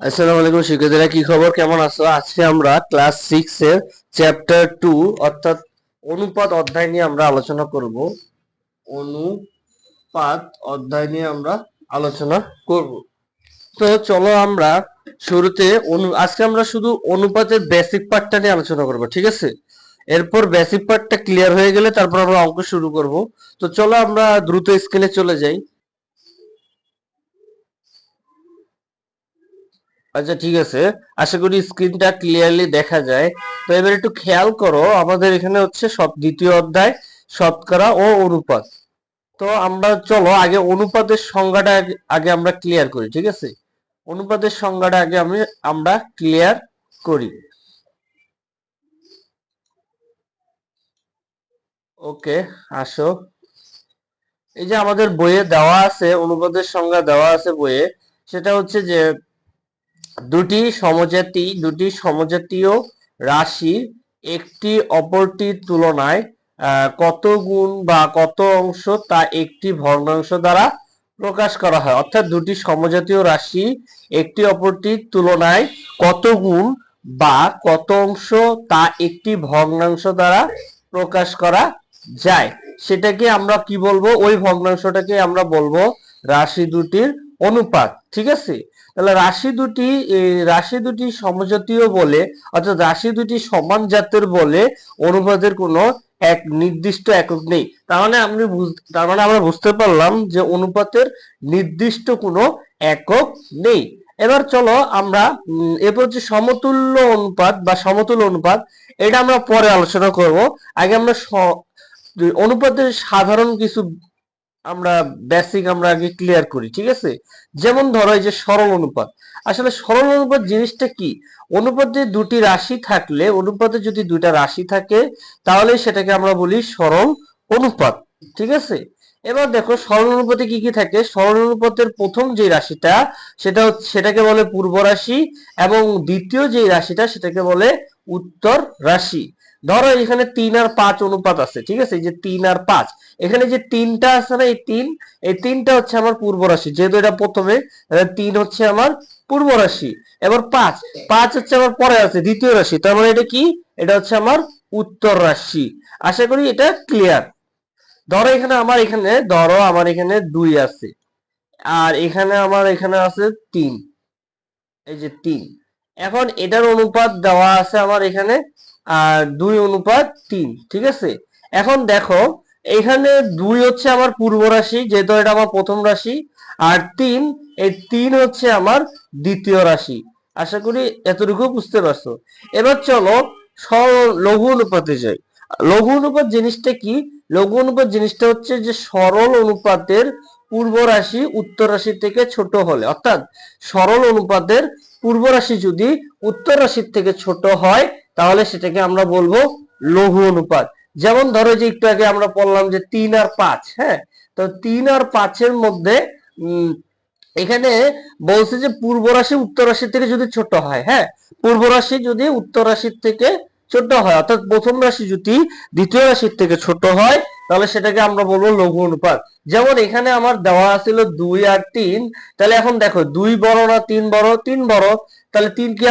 আসসালামু আলাইকুম শিক্ষার্থীরা, কি খবর, কেমন আছো? আজকে আমরা ক্লাস 6 এর চ্যাপ্টার 2 অর্থাৎ অনুপাত অধ্যায় নিয়ে আমরা আলোচনা করব। অনুপাত অধ্যায় নিয়ে আমরা আলোচনা করব। তো চলো আমরা শুরুতে আজকে আমরা শুধু অনুপাতের বেসিক পার্টটা নিয়ে আলোচনা করব, ঠিক আছে? এরপর বেসিক পার্টটা ক্লিয়ার হয়ে গেলে তারপর আমরা অঙ্ক শুরু করব। তো চলো আমরা দ্রুত স্ক্রিনে চলে যাই। আচ্ছা, ঠিক আছে, আশা করি স্ক্রিনটা ক্লিয়ারলি দেখা যায়। তো এবার একটু খেয়াল করো, আমাদের এখানে হচ্ছে দ্বিতীয় অধ্যায় শতকরা ও অনুপাত। তো আমরা চলো আগে অনুপাতের সংজ্ঞাটা আগে আমরা ক্লিয়ার করি, ঠিক আছে? অনুপাতের সংজ্ঞাটা আগে আমরা ক্লিয়ার করি। ওকে, আসো। এই যে আমাদের বইয়ে দেওয়া আছে, অনুপাতের সংজ্ঞা দেওয়া আছে বইয়ে। সেটা হচ্ছে যে দুটি সমজাতীয় রাশি একটি অপরটির তুলনায় কত গুণ বা কত অংশ তা একটি ভগ্নাংশ দ্বারা প্রকাশ করা হয়। অর্থাৎ দুটি সমজাতীয় রাশি একটি অপরটির তুলনায় কত গুণ বা কত অংশ তা একটি ভগ্নাংশ দ্বারা প্রকাশ করা যায়, সেটাকে আমরা কি বলবো? ওই ভগ্নাংশটাকে আমরা বলবো রাশি দুটির অনুপাত, ঠিক আছে? তাহলে রাশি দুটি সমজাতীয় বলে, অর্থাৎ রাশি দুটি সমান জাতের বলে অনুপাতের কোনো এক নির্দিষ্ট একক নেই। তার মানে আমরা বুঝতে পারলাম যে অনুপাতের নির্দিষ্ট কোনো একক নেই। এবার চলো আমরা এরপর হচ্ছে সমতুল্য অনুপাত বা সমতুল্য অনুপাত, এটা আমরা পরে আলোচনা করব। আগে আমরা অনুপাতের সাধারণ কিছু আমরা বেসিক আমরা আগে ক্লিয়ার করি, ঠিক আছে? যেমন ধরো এই যে সরল অনুপাত। আসলে সরল অনুপাত জিনিসটা কি? অনুপাতে দুটি রাশি থাকলে, অনুপাতে যদি দুইটা রাশি থাকে তাহলে সেটাকে আমরা বলি সরল অনুপাত, ঠিক আছে? এবার দেখো সরল অনুপাতে কি কি থাকে। সরল অনুপাতের প্রথম যে রাশিটা সেটাকে বলে পূর্ব রাশি, এবং দ্বিতীয় যে রাশিটা সেটাকে বলে উত্তর রাশি। ধরো এখানে 3 আর 5 অনুপাত আছে, ঠিক আছে? এই যে 3 আর 5, এখানে যে তিনটা আছে না, এই তিনটা হচ্ছে আমার পূর্ব রাশি, যেহেতু এটা প্রথমে, 3 হচ্ছে আমার পূর্ব রাশি। এবার পাঁচ পাঁচ হচ্ছে আমার পরে আছে দ্বিতীয় রাশি, তার মানে এটা কি? এটা হচ্ছে আমার উত্তর রাশি। আশা করি এটা ক্লিয়ার। ধরো আমার এখানে 2 আছে, আর এখানে আছে 3। এই যে 3, এখন এটার অনুপাত দেওয়া আছে আমার এখানে 2:3, ঠিক আছে? এখন দেখো এখানে 2 হচ্ছে আমার পূর্ব রাশি, যেহেতু এটা আমার প্রথম রাশি, আর 3, এই 3 হচ্ছে আমার দ্বিতীয় রাশি। আশা করি এতটুকু বুঝতে পারছো। এবার চলো লঘু অনুপাতে যাই। লঘু অনুপাত জিনিসটা কি? লঘু অনুপাত জিনিসটা হচ্ছে যে সরল অনুপাতের পূর্ব রাশি উত্তর রাশি থেকে ছোট হলে, অর্থাৎ সরল অনুপাতের পূর্ব রাশি যদি উত্তর রাশির থেকে ছোট হয় তাহলে সেটাকে আমরা বলবো লঘু অনুপাত। যেমন ধরো যে একটু আগে আমরা বললাম যে 3 আর 5, হ্যাঁ? তো 3 আর 5 এর মধ্যে এখানে বলছে যে পূর্ব রাশি উত্তর রাশির থেকে যদি ছোট হয়, হ্যাঁ, পূর্ব রাশি যদি উত্তর রাশির থেকে ছোট হয়, অর্থাৎ প্রথম রাশি যদি দ্বিতীয় রাশির থেকে ছোট হয় তাহলে সেটাকে আমরা বলবো লঘু অনুপাত। যেমন এখানে আমার দেওয়া ছিল 2 আর 3, তাহলে এখন দেখো 2 বড় না 3 বড়? 3 বড়। তাহলে 3 কি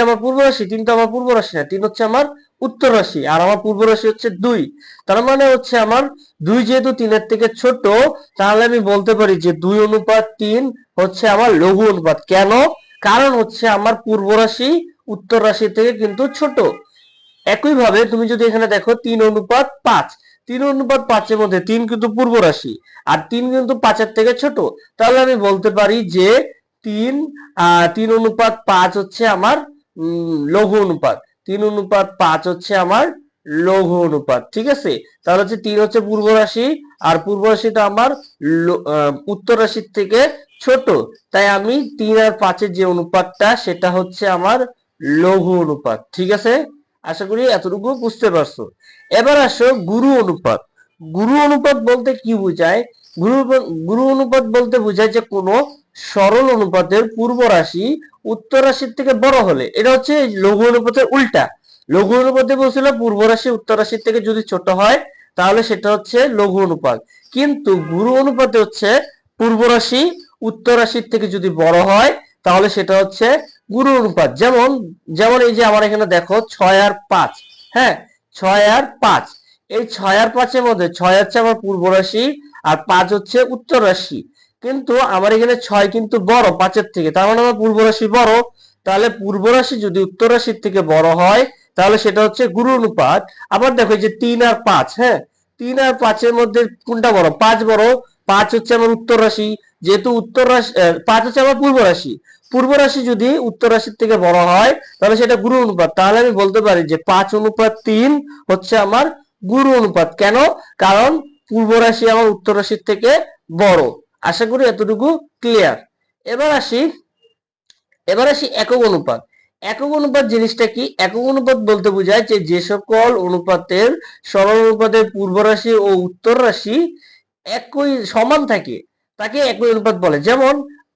আমার পূর্ব রাশি? 3 তো আমার পূর্ব রাশি না, 3 হচ্ছে আমার উত্তর রাশি, আর আমার পূর্ব রাশি হচ্ছে 2। তার মানে হচ্ছে আমার 2 যেহেতু 3 এর থেকে ছোট, তাহলে আমি বলতে পারি যে 2:3 হচ্ছে আমার লঘু অনুপাত। কেন? কারণ হচ্ছে আমার পূর্ব রাশি উত্তর রাশি থেকে কিন্তু ছোট। একইভাবে তুমি যদি এখানে দেখো 3:5, 3:5 এর মধ্যে 3 কিন্তু পূর্ব রাশি, আর 3 কিন্তু 5 এর থেকে ছোট। তাহলে আমি বলতে পারি যে 3:5 হচ্ছে আমার লঘু অনুপাত। 3:5 হচ্ছে আমার লঘু অনুপাত, ঠিক আছে? তাহলে হচ্ছে 3 হচ্ছে পূর্ব রাশি, আর পূর্ব রাশিটা আমার উত্তর রাশির থেকে ছোট। তাই আমি 3 আর 5 এর যে অনুপাতটা সেটা হচ্ছে আমার লঘু অনুপাত, ঠিক আছে? আশা করি এতটুকু বুঝতে পারছো। এবার আসো গুরু অনুপাত। গুরু অনুপাত বলতে কি বোঝায়? গুরু অনুপাত বলতে বোঝায় যে কোনো সরল অনুপাতের পূর্ব রাশি উত্তর রাশির থেকে বড় হলে, এটা হচ্ছে লঘু অনুপাতের উল্টা। লঘু অনুপাতে বলছিল পূর্ব রাশি উত্তর রাশির থেকে যদি ছোট হয় তাহলে সেটা হচ্ছে লঘু অনুপাত, কিন্তু গুরু অনুপাতে হচ্ছে পূর্ব রাশি উত্তর রাশির থেকে যদি বড় হয় তাহলে সেটা হচ্ছে গুরু অনুপাত। যেমন যেমন এই যে আমার এখানে দেখো 6 আর 5, হ্যাঁ 6 আর 5, এই 6 আর 5 এর মধ্যে 6 হচ্ছে আমার পূর্ব রাশি আর 5 হচ্ছে উত্তর রাশি। কিন্তু আমার এখানে 6 কিন্তু বড় 5 এর থেকে, তার মানে আমার পূর্ব রাশি বড়। তাহলে পূর্ব রাশি যদি উত্তর রাশির থেকে বড় হয় তাহলে সেটা হচ্ছে গুরু অনুপাত। আবার দেখো যে 3 আর 5, হ্যাঁ 3 আর 5 এর মধ্যে কোনটা বড়? 5 বড়। 5 হচ্ছে আমার উত্তর রাশি, যেহেতু উত্তর রাশি 5 হচ্ছে আমার পূর্ব রাশি। পূর্ব রাশি যদি উত্তর রাশির থেকে বড় হয় তাহলে সেটা গুরু অনুপাত। তাহলে আমি বলতে পারি যে 5:3 হচ্ছে আমার গুরু অনুপাত। কেন? কারণ পূর্ব রাশি আমার উত্তর রাশির থেকে বড়। আশা করি এতটুকু ক্লিয়ার। এবার আসি একক অনুপাত। একক অনুপাত জিনিসটা কি? একক অনুপাত বলতে বোঝায় যে সকল অনুপাতের সরল অনুপাতের পূর্ব রাশি ও উত্তর রাশি একই সমান থাকে তাকে একই অনুপাত বলে। যেমন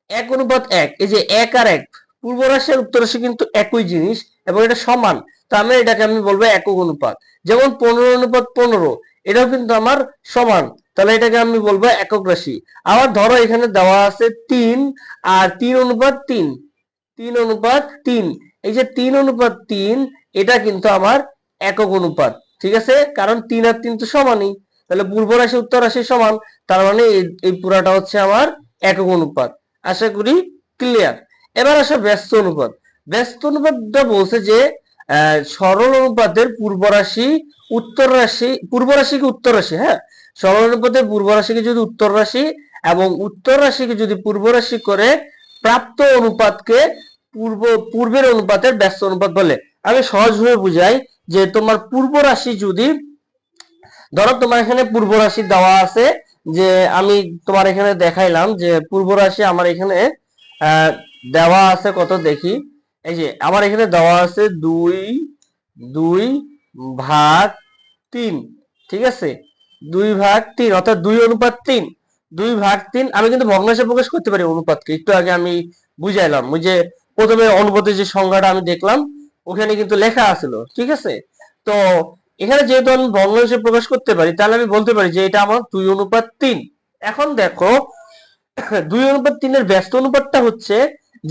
1:1, এই যে 1 আর 1, পূর্ব রাশি আর উত্তর রাশি কিন্তু একই জিনিস এবং এটা সমান, তাহলে এটাকে আমি বলবো একক অনুপাত। যেমন 15:15, এটাও কিন্তু আমার সমান, তাহলে এটাকে আমি বলবো একক রাশি। আবার ধরো এখানে দেওয়া আছে 3 আর 3:3, 3:3, এই যে 3:3 এটা কিন্তু আমার একক অনুপাত। ঠিক আছে, কারণ 3 আর 3 তো সমানই, তাহলে পূর্ব রাশি উত্তর রাশি সমান, তার মানে এই পুরাটা হচ্ছে আমার একক অনুপাত। আশা করি ক্লিয়ার। এবার আসো ব্যস্ত অনুপাত। ব্যস্ত অনুপাতটা বলছে যে সরল অনুপাতের পূর্ব রাশি উত্তর রাশি, পূর্ব রাশিকে উত্তর রাশি, হ্যাঁ সরল অনুপাতের পূর্ব রাশিকে যদি উত্তর রাশি এবং উত্তর রাশিকে যদি পূর্ব রাশি করে প্রাপ্ত অনুপাতকে পূর্বের অনুপাতের ব্যস্ত অনুপাত বলে। আমি সহজভাবে বুঝাই যে তোমার পূর্ব রাশি যদি, ধরো তোমার এখানে পূর্ব রাশি দেওয়া আছে, যে আমি তোমার এখানে দেখাইলাম যে পূর্ব রাশি আমার এখানে দেওয়া আছে কত দেখি। এই যে আমার এখানে দেওয়া আছে 2:2 ঠিক আছে, 2:3 অর্থাৎ 2:3, 2:3। আমি কিন্তু ভগ্নাংশে প্রকাশ করতে পারি অনুপাতকে, একটু আগে আমি বুঝাইলাম। ওই যে প্রথমে অনুপাতের যে সংজ্ঞাটা আমি দেখলাম ওখানে কিন্তু লেখা আছিল, ঠিক আছে। তো এখানে যেহেতু আমি ভগ্নাংশে প্রকাশ করতে পারি তাহলে আমি বলতে পারি যে এটা আমার 2:3। এখন দেখো 2:3 এর ব্যস্ত অনুপাতটা হচ্ছে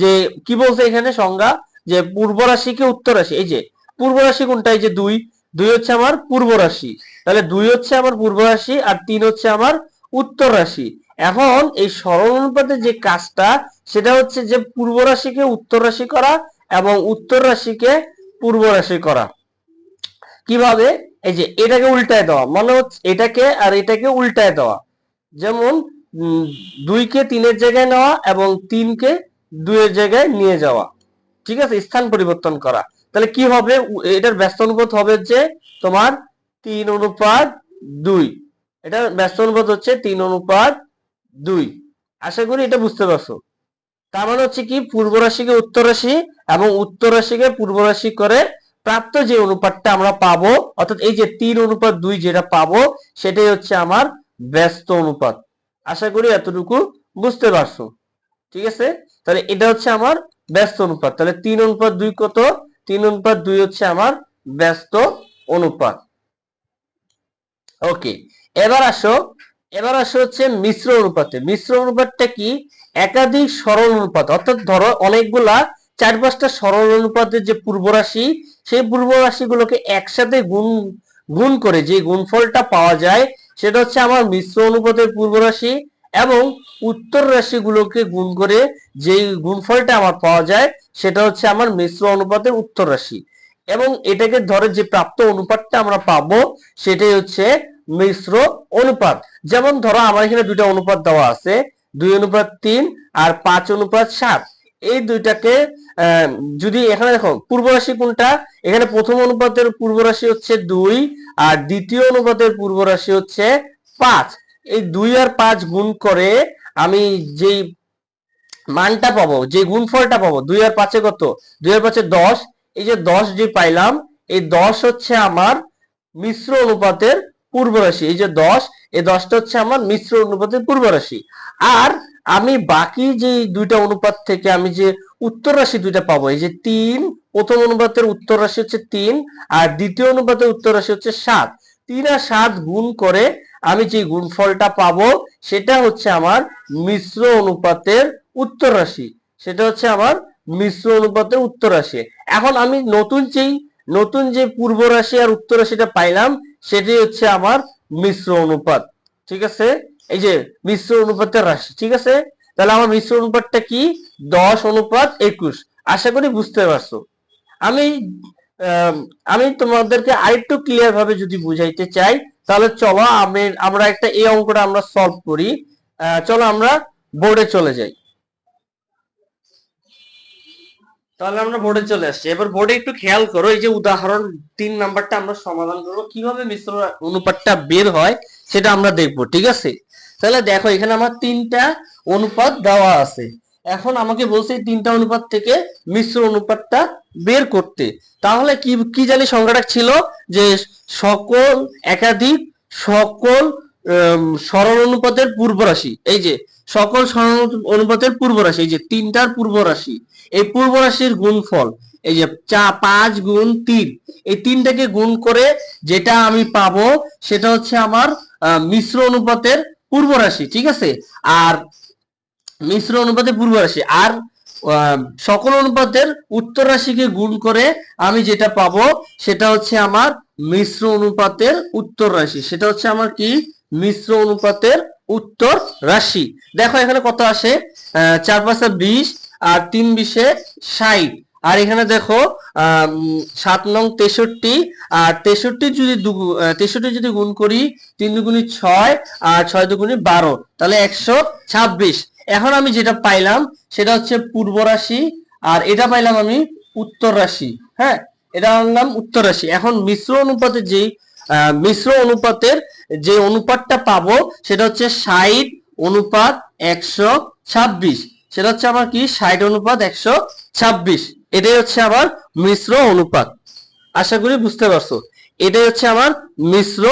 যে কি বলছে এখানে সংজ্ঞা, যে পূর্ব রাশিকে উত্তর রাশি। এই যে পূর্ব রাশি কোনটা? এই যে 2, 2 হচ্ছে আমার পূর্ব রাশি, তাহলে 2 হচ্ছে আমার পূর্ব রাশি আর 3 হচ্ছে আমার উত্তর রাশি। এখন এই সরল অনুপাতের যে কাজটা সেটা হচ্ছে যে পূর্ব রাশিকে উত্তর রাশি করা এবং উত্তর রাশিকে পূর্ব রাশি করা। কিভাবে? এই যে এটাকে উল্টায় দেওয়া, মানে হচ্ছে এটাকে আর এটাকে উল্টায় দেওয়া। যেমন 2কে 3 এর জায়গায় নেওয়া এবং 3কে 2 এর জায়গায় নিয়ে যাওয়া, ঠিক আছে, স্থান পরিবর্তন করা। তাহলে কি হবে? এটার ব্যস্ত অনুপাত হবে যে তোমার 3:2, এটার ব্যস্ত অনুপাত হচ্ছে 3:2। আশা করি এটা বুঝতে পারছো। তার মানে হচ্ছে কি, পূর্ব রাশিকে উত্তর রাশি এবং উত্তর রাশিকে পূর্ব রাশি করে প্রাপ্ত যে অনুপাতটা আমরা পাবো, অর্থাৎ এই যে 3:2 যেটা পাবো সেটাই হচ্ছে আমার ব্যস্ত অনুপাত। আশা করি এতটুকু বুঝতে পারছো, ঠিক আছে। তাহলে এটা হচ্ছে আমার ব্যস্ত অনুপাত। তাহলে 3:2 কত? 3:2 হচ্ছে আমার ব্যস্ত অনুপাত। ওকে, এবার আসো হচ্ছে মিশ্র অনুপাতে। মিশ্র অনুপাতটা কি? একাধিক সরল অনুপাত, অর্থাৎ ধরো অনেকগুলা 4-5টা সরল অনুপাতের যে পূর্ব রাশি, সেই পূর্ব রাশিগুলোকে একসাথে গুণ করে যে গুণফলটা পাওয়া যায় সেটা হচ্ছে আমার মিশ্র অনুপাতের পূর্ব রাশি, এবং উত্তর রাশিগুলোকে গুণ করে যেই গুণফলটা আমার পাওয়া যায় সেটা হচ্ছে আমার মিশ্র অনুপাতের উত্তর রাশি। এবং এটাকে ধরে যে প্রাপ্ত অনুপাতটা আমরা পাবো সেটাই হচ্ছে মিশ্র অনুপাত। যেমন ধরো আমার এখানে দুইটা অনুপাত দেওয়া আছে, 2:3 আর 5:7। এই দুইটাকে যদি এখানে দেখো পূর্ব রাশি কোনটা, এখানে প্রথম অনুপাতের পূর্ব রাশি হচ্ছে 2 আর দ্বিতীয় অনুপাতের পূর্ব রাশি হচ্ছে 5। এই 2 আর 5 গুণ করে আমি যেই মানটা পাবো, যে গুণফলটা পাবো, 2 আর 5 কত? 2 আর 5 10, এই যে 10 যে পাইলাম, এই 10 হচ্ছে আমার মিশ্র অনুপাতের পূর্ব রাশি। এই যে 10, এই 10টা হচ্ছে আমার মিশ্র অনুপাতের পূর্ব রাশি। আর আমি বাকি যে দুইটা অনুপাত থেকে আমি যে উত্তর রাশি দুইটা পাবো, এই যে 3, প্রথম অনুপাতের উত্তর রাশি হচ্ছে 3 আর দ্বিতীয় অনুপাতের উত্তর রাশি হচ্ছে 7। 3 আর 7 গুণ করে আমি যে গুণফলটা পাবো সেটা হচ্ছে আমার মিশ্র অনুপাতের উত্তর রাশি। সেটা হচ্ছে আমার মিশ্র অনুপাতের উত্তর রাশি। এখন আমি নতুন যে পূর্ব রাশি আর উত্তর রাশিটা পাইলাম, সেটি হচ্ছে আমার মিশ্র অনুপাত। ঠিক আছে, এই যে মিশ্র অনুপাতের রাশি। ঠিক আছে, তাহলে আমার মিশ্র অনুপাতটা কি? 10:21। আশা করি বুঝতে পারছো। আমি আমি তোমাদেরকে আরেকটু ক্লিয়ার ভাবে যদি বুঝাইতে চাই, তাহলে চলো আমরা একটা এই অঙ্কটা আমরা সলভ করি। চলো আমরা বোর্ডে চলে যাই। তাহলে আমরা বোর্ডে চলে আসছি। এবার বোর্ডে একটু খেয়াল করো, এই যে উদাহরণ 3 নাম্বারটা আমরা সমাধান করবো, কিভাবে মিশ্র অনুপাতটা বের হয় সেটা আমরা দেখবো। ঠিক আছে, তাহলে দেখো এখানে আমার 3টা অনুপাত দেওয়া আছে। এখন আমাকে বলছে এই 3টা অনুপাত থেকে মিশ্র অনুপাতটা বের করতে। তাহলে কি কি জানি সংখ্যাটা ছিল, যে সকল একাধিক সকল সরল অনুপাতের পূর্ব রাশি। এই যে সকল সরল অনুপাতের পূর্ব রাশি, এই যে 3টার পূর্ব রাশি, এই পূর্ব রাশির গুণফল, এই যে 5 গুণ 3, এই 3টাকে গুণ করে যেটা আমি পাবো সেটা হচ্ছে আমার মিশ্র অনুপাতের পূর্ব রাশি। ঠিক আছে, আর মিশ্র অনুপাতের পূর্ব রাশি আর সকল অনুপাতের উত্তর রাশিকে গুণ করে আমি যেটা পাবো সেটা হচ্ছে আমার মিশ্র অনুপাতের উত্তর রাশি। সেটা হচ্ছে আমার কি? মিশ্র অনুপাতের উত্তর রাশি। দেখো এখানে কত আসে, 4 5 20 আর 3 20 60। আর এখানে দেখো 7 নং 63, আর 63 যদি গুণ করি, 3 দুগুণে 6 আর 6 দুগুণে 12, তাহলে 126। এখন আমি যেটা পাইলাম সেটা হচ্ছে পূর্ব রাশি, আর এটা পাইলাম আমি উত্তর রাশি। হ্যাঁ, এটা আনলাম উত্তর রাশি। এখন মিশ্র অনুপাতের যে অনুপাতটা পাবো সেটা হচ্ছে 60:126। সেটা হচ্ছে আমার কি? 60:126। এটাই হচ্ছে আমার মিশ্র অনুপাত। আশা করি বুঝতে পারছো। এটাই হচ্ছে আমার মিশ্র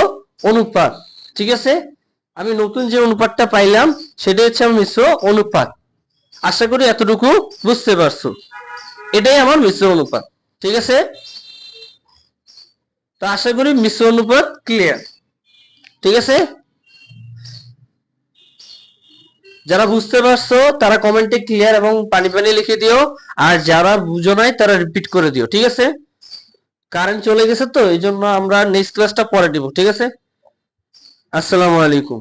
অনুপাত। ঠিক আছে, আমি নতুন যে অনুপাতটা পাইলাম সেটাই হচ্ছে আমার মিশ্র অনুপাত। আশা করি এতটুকু বুঝতে পারছো। এটাই আমার মিশ্র অনুপাত। ঠিক আছে, তো আশা করি মিশ্র অনুপাত ক্লিয়ার। ঠিক আছে, যারা বুঝতে পারছো তারা কমেন্টে ক্লিয়ার এবং পানি পানি লিখে দিও, আর যারা বুঝো নাই তারা রিপিট করে দিও। ঠিক আছে, কারেন্ট চলে গেছে তো এই জন্য আমরা নেক্সট ক্লাসটা পরে দিব। ঠিক আছে, আসসালামু আলাইকুম।